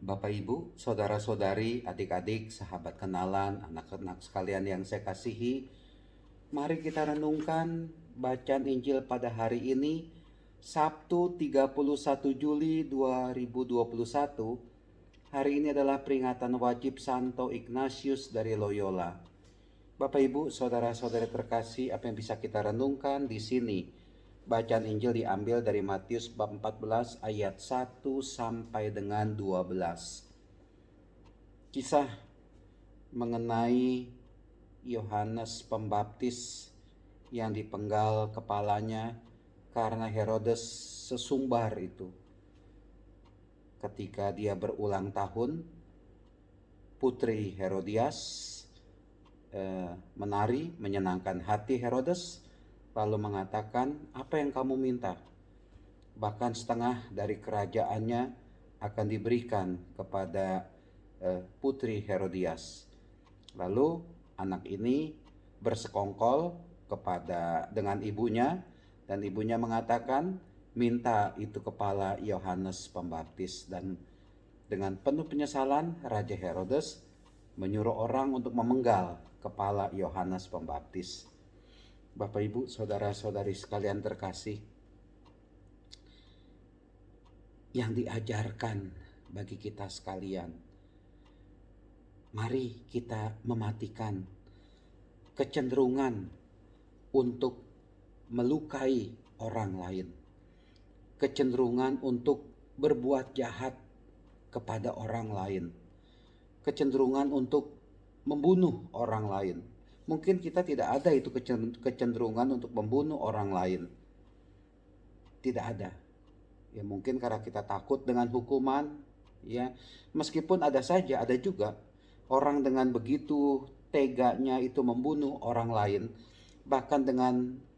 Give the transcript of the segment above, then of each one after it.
Bapak Ibu, saudara-saudari, adik-adik, sahabat kenalan, anak-anak sekalian yang saya kasihi, mari kita renungkan bacaan Injil pada hari ini, Sabtu 31 Juli 2021. Hari ini adalah peringatan wajib Santo Ignatius dari Loyola. Bapak Ibu, saudara-saudari terkasih, apa yang bisa kita renungkan di sini? Bacaan Injil diambil dari Matius bab 14 ayat 1 sampai dengan 12. Kisah mengenai Yohanes Pembaptis yang dipenggal kepalanya karena Herodes sesumbar itu. Ketika dia berulang tahun, putri Herodias menari menyenangkan hati Herodes, lalu mengatakan, "Apa yang kamu minta?" Bahkan setengah dari kerajaannya akan diberikan kepada putri Herodias. Lalu anak ini bersekongkol dengan ibunya, dan ibunya mengatakan, "Minta itu kepala Yohanes Pembaptis." Dan dengan penuh penyesalan, Raja Herodes menyuruh orang untuk memenggal kepala Yohanes Pembaptis. Bapak Ibu, saudara-saudari sekalian terkasih, yang diajarkan bagi kita sekalian, mari kita mematikan kecenderungan untuk melukai orang lain, kecenderungan untuk berbuat jahat kepada orang lain, kecenderungan untuk membunuh orang lain. Mungkin kita tidak ada itu kecenderungan untuk membunuh orang lain. Tidak ada. Ya mungkin karena kita takut dengan hukuman, ya. Meskipun ada juga orang dengan begitu teganya itu membunuh orang lain, bahkan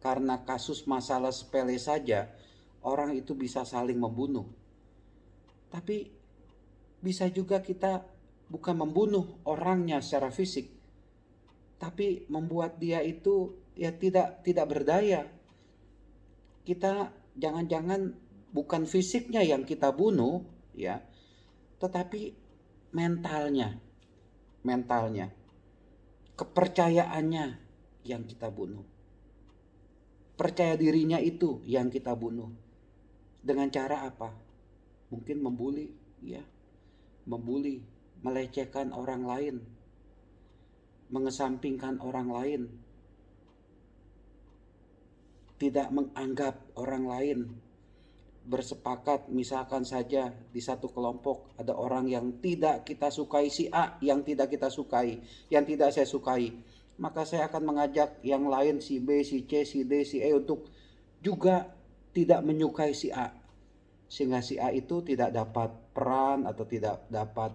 karena kasus masalah sepele saja orang itu bisa saling membunuh. Tapi bisa juga kita bukan membunuh orangnya secara fisik, tapi membuat dia itu ya tidak berdaya. Kita jangan-jangan bukan fisiknya yang kita bunuh, ya, tetapi mentalnya, kepercayaannya yang kita bunuh. Percaya dirinya itu yang kita bunuh. Dengan cara apa? Mungkin membuli, ya. Membuli, melecehkan orang lain, mengesampingkan orang lain, tidak menganggap orang lain, bersepakat misalkan saja di satu kelompok ada orang yang tidak kita sukai, si A yang tidak kita sukai, yang tidak saya sukai, maka saya akan mengajak yang lain si B, si C, si D, si E untuk juga tidak menyukai si A, sehingga si A itu tidak dapat peran atau tidak dapat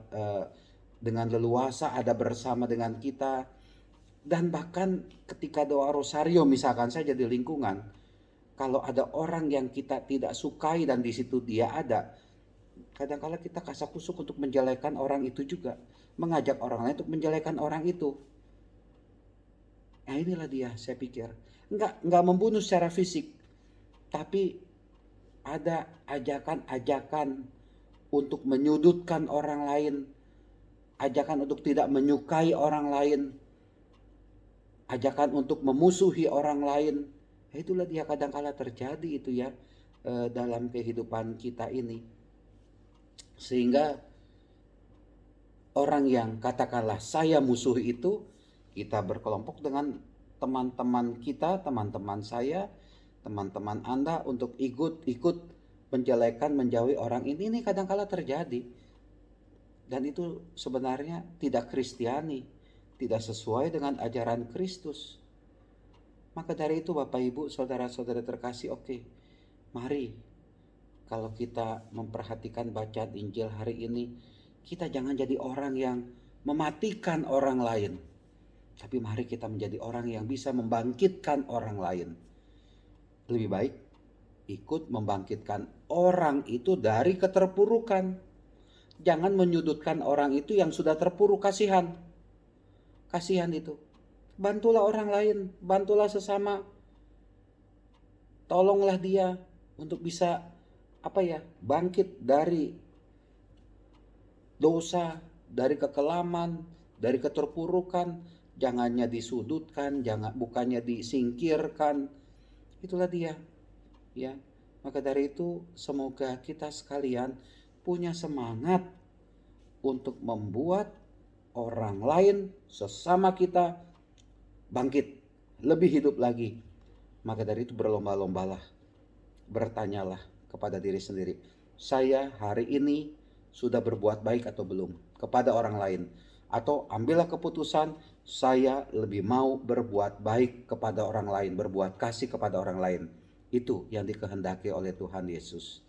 dengan leluasa ada bersama dengan kita. Dan bahkan ketika doa rosario misalkan saja di lingkungan, kalau ada orang yang kita tidak sukai dan di situ dia ada, kadang-kala kita kasakusuk untuk menjelekan orang itu juga, mengajak orang lain untuk menjelekan orang itu. Nah inilah dia, saya pikir nggak membunuh secara fisik, tapi ada ajakan-ajakan untuk menyudutkan orang lain, ajakan untuk tidak menyukai orang lain, ajakan untuk memusuhi orang lain. Itulah dia kadang-kala terjadi itu ya dalam kehidupan kita ini. Sehingga orang yang katakanlah saya musuh itu, kita berkelompok dengan teman-teman kita, teman-teman saya, teman-teman Anda untuk ikut menjelekan, menjauhi orang ini kadang-kala terjadi. Dan itu sebenarnya tidak Kristiani, tidak sesuai dengan ajaran Kristus. Maka dari itu Bapak Ibu, saudara-saudara terkasih, oke, mari kalau kita memperhatikan bacaan Injil hari ini, kita jangan jadi orang yang mematikan orang lain, tapi mari kita menjadi orang yang bisa membangkitkan orang lain. Lebih baik ikut membangkitkan orang itu dari keterpurukan. Jangan menyudutkan orang itu yang sudah terpuruk. Kasihan itu. Bantulah orang lain, bantulah sesama, tolonglah dia untuk bisa bangkit dari dosa, dari kekelaman, dari keterpurukan, jangannya disudutkan, bukannya disingkirkan. Itulah dia, ya. Maka dari itu semoga kita sekalian punya semangat untuk membuat orang lain sesama kita bangkit, lebih hidup lagi. Maka dari itu berlomba-lombalah, bertanyalah kepada diri sendiri, saya hari ini sudah berbuat baik atau belum kepada orang lain? Atau ambillah keputusan, saya lebih mau berbuat baik kepada orang lain, berbuat kasih kepada orang lain. Itu yang dikehendaki oleh Tuhan Yesus.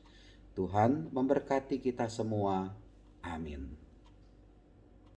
Tuhan memberkati kita semua. Amin.